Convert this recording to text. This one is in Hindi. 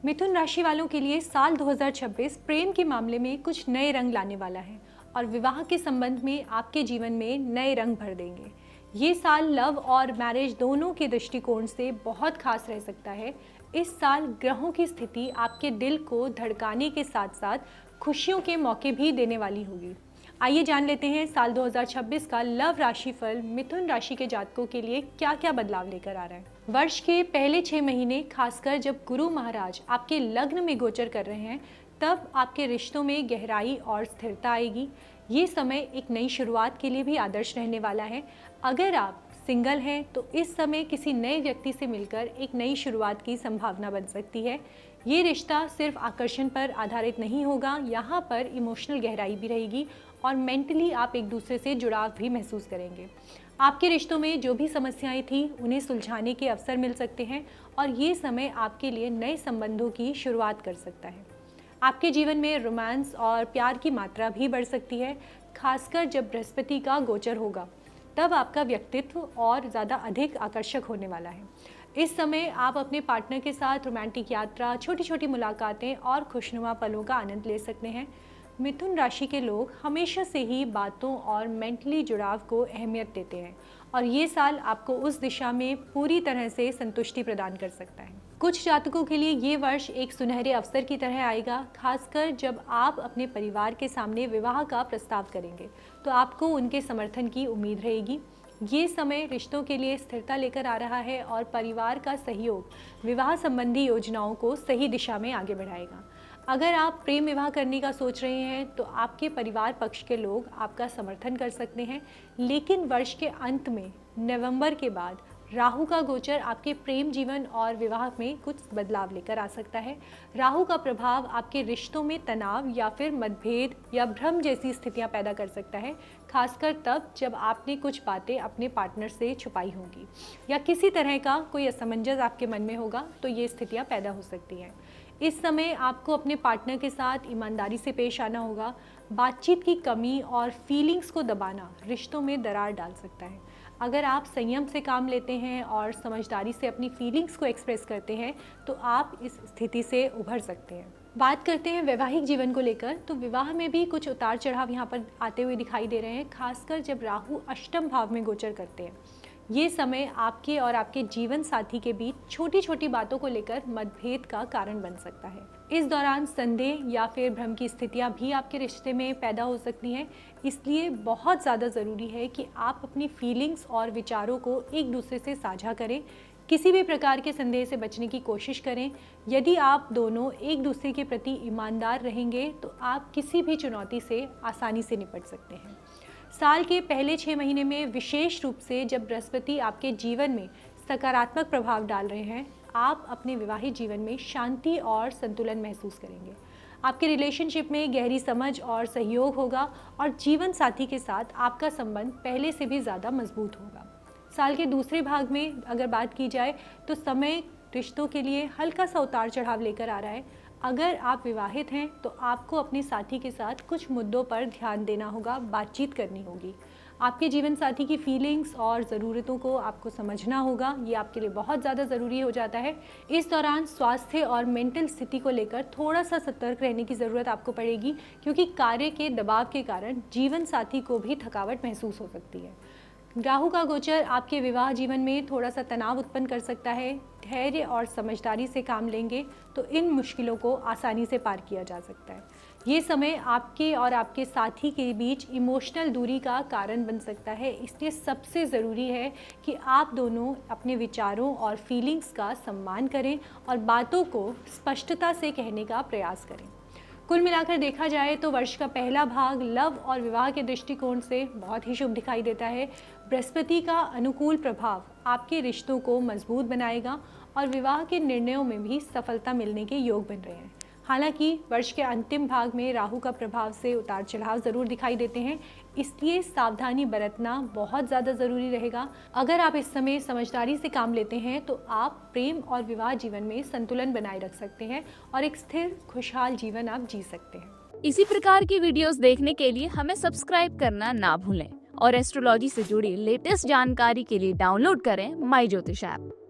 मिथुन राशि वालों के लिए साल 2026 प्रेम के मामले में कुछ नए रंग लाने वाला है और विवाह के संबंध में आपके जीवन में नए रंग भर देंगे। ये साल लव और मैरिज दोनों के दृष्टिकोण से बहुत खास रह सकता है। इस साल ग्रहों की स्थिति आपके दिल को धड़काने के साथ साथ खुशियों के मौके भी देने वाली होगी। आइए जान लेते हैं साल 2026 का लव राशिफल मिथुन राशि के जातकों के लिए क्या क्या बदलाव लेकर आ रहा है। वर्ष के पहले 6 महीने, खासकर जब गुरु महाराज आपके लग्न में गोचर कर रहे हैं, तब आपके रिश्तों में गहराई और स्थिरता आएगी। ये समय एक नई शुरुआत के लिए भी आदर्श रहने वाला है। अगर आप सिंगल हैं तो इस समय किसी नए व्यक्ति से मिलकर एक नई शुरुआत की संभावना बन सकती है। ये रिश्ता सिर्फ आकर्षण पर आधारित नहीं होगा, यहाँ पर इमोशनल गहराई भी रहेगी और मेंटली आप एक दूसरे से जुड़ाव भी महसूस करेंगे। आपके रिश्तों में जो भी समस्याएं थी उन्हें सुलझाने के अवसर मिल सकते हैं और ये समय आपके लिए नए संबंधों की शुरुआत कर सकता है। आपके जीवन में रोमांस और प्यार की मात्रा भी बढ़ सकती है, खासकर जब बृहस्पति का गोचर होगा। तब आपका व्यक्तित्व और ज़्यादा अधिक आकर्षक होने वाला है। इस समय आप अपने पार्टनर के साथ रोमांटिक यात्रा, छोटी छोटी मुलाकातें और खुशनुमा पलों का आनंद ले सकते हैं। मिथुन राशि के लोग हमेशा से ही बातों और मेंटली जुड़ाव को अहमियत देते हैं और ये साल आपको उस दिशा में पूरी तरह से संतुष्टि प्रदान कर सकता है। कुछ जातकों के लिए ये वर्ष एक सुनहरे अवसर की तरह आएगा, खासकर जब आप अपने परिवार के सामने विवाह का प्रस्ताव करेंगे तो आपको उनके समर्थन की उम्मीद रहेगी। ये समय रिश्तों के लिए स्थिरता लेकर आ रहा है और परिवार का सहयोग विवाह संबंधी योजनाओं को सही दिशा में आगे बढ़ाएगा। अगर आप प्रेम विवाह करने का सोच रहे हैं तो आपके परिवार पक्ष के लोग आपका समर्थन कर सकते हैं, लेकिन वर्ष के अंत में नवंबर के बाद राहु का गोचर आपके प्रेम जीवन और विवाह में कुछ बदलाव लेकर आ सकता है। राहु का प्रभाव आपके रिश्तों में तनाव या फिर मतभेद या भ्रम जैसी स्थितियां पैदा कर सकता है, खासकर तब जब आपने कुछ बातें अपने पार्टनर से छुपाई होंगी या किसी तरह का कोई असमंजस आपके मन में होगा तो ये स्थितियां पैदा हो सकती हैं। इस समय आपको अपने पार्टनर के साथ ईमानदारी से पेश आना होगा। बातचीत की कमी और फीलिंग्स को दबाना रिश्तों में दरार डाल सकता है। अगर आप संयम से काम लेते हैं और समझदारी से अपनी फीलिंग्स को एक्सप्रेस करते हैं तो आप इस स्थिति से उभर सकते हैं। बात करते हैं वैवाहिक जीवन को लेकर, तो विवाह में भी कुछ उतार चढ़ाव यहाँ पर आते हुए दिखाई दे रहे हैं, खासकर जब राहु अष्टम भाव में गोचर करते हैं। ये समय आपके और आपके जीवन साथी के बीच छोटी छोटी बातों को लेकर मतभेद का कारण बन सकता है। इस दौरान संदेह या फिर भ्रम की स्थितियां भी आपके रिश्ते में पैदा हो सकती हैं, इसलिए बहुत ज़्यादा ज़रूरी है कि आप अपनी फीलिंग्स और विचारों को एक दूसरे से साझा करें। किसी भी प्रकार के संदेह से बचने की कोशिश करें। यदि आप दोनों एक दूसरे के प्रति ईमानदार रहेंगे तो आप किसी भी चुनौती से आसानी से निपट सकते हैं। साल के पहले 6 महीने में विशेष रूप से जब बृहस्पति आपके जीवन में सकारात्मक प्रभाव डाल रहे हैं, आप अपने विवाहित जीवन में शांति और संतुलन महसूस करेंगे। आपके रिलेशनशिप में गहरी समझ और सहयोग होगा और जीवन साथी के साथ आपका संबंध पहले से भी ज़्यादा मजबूत होगा। साल के दूसरे भाग में अगर बात की जाए तो समय रिश्तों के लिए हल्का सा उतार चढ़ाव लेकर आ रहा है। अगर आप विवाहित हैं तो आपको अपने साथी के साथ कुछ मुद्दों पर ध्यान देना होगा, बातचीत करनी होगी। आपके जीवन साथी की फीलिंग्स और ज़रूरतों को आपको समझना होगा, ये आपके लिए बहुत ज़्यादा ज़रूरी हो जाता है। इस दौरान स्वास्थ्य और मेंटल स्थिति को लेकर थोड़ा सा सतर्क रहने की ज़रूरत आपको पड़ेगी, क्योंकि कार्य के दबाव के कारण जीवन साथी को भी थकावट महसूस हो सकती है। राहु का गोचर आपके विवाह जीवन में थोड़ा सा तनाव उत्पन्न कर सकता है। धैर्य और समझदारी से काम लेंगे तो इन मुश्किलों को आसानी से पार किया जा सकता है। ये समय आपके और आपके साथी के बीच इमोशनल दूरी का कारण बन सकता है, इसलिए सबसे ज़रूरी है कि आप दोनों अपने विचारों और फीलिंग्स का सम्मान करें और बातों को स्पष्टता से कहने का प्रयास करें। कुल मिलाकर देखा जाए तो वर्ष का पहला भाग लव और विवाह के दृष्टिकोण से बहुत ही शुभ दिखाई देता है। बृहस्पति का अनुकूल प्रभाव आपके रिश्तों को मजबूत बनाएगा और विवाह के निर्णयों में भी सफलता मिलने के योग बन रहे हैं। हालांकि वर्ष के अंतिम भाग में राहु का प्रभाव से उतार चढ़ाव ज़रूर दिखाई देते हैं, इसलिए सावधानी बरतना बहुत ज़्यादा ज़रूरी रहेगा। अगर आप इस समय समझदारी से काम लेते हैं तो आप प्रेम और विवाह जीवन में संतुलन बनाए रख सकते हैं और एक स्थिर खुशहाल जीवन आप जी सकते हैं। इसी प्रकार की वीडियोस देखने के लिए हमें सब्सक्राइब करना ना भूलें और एस्ट्रोलॉजी से जुड़ी लेटेस्ट जानकारी के लिए डाउनलोड करें माई ज्योतिष ऐप।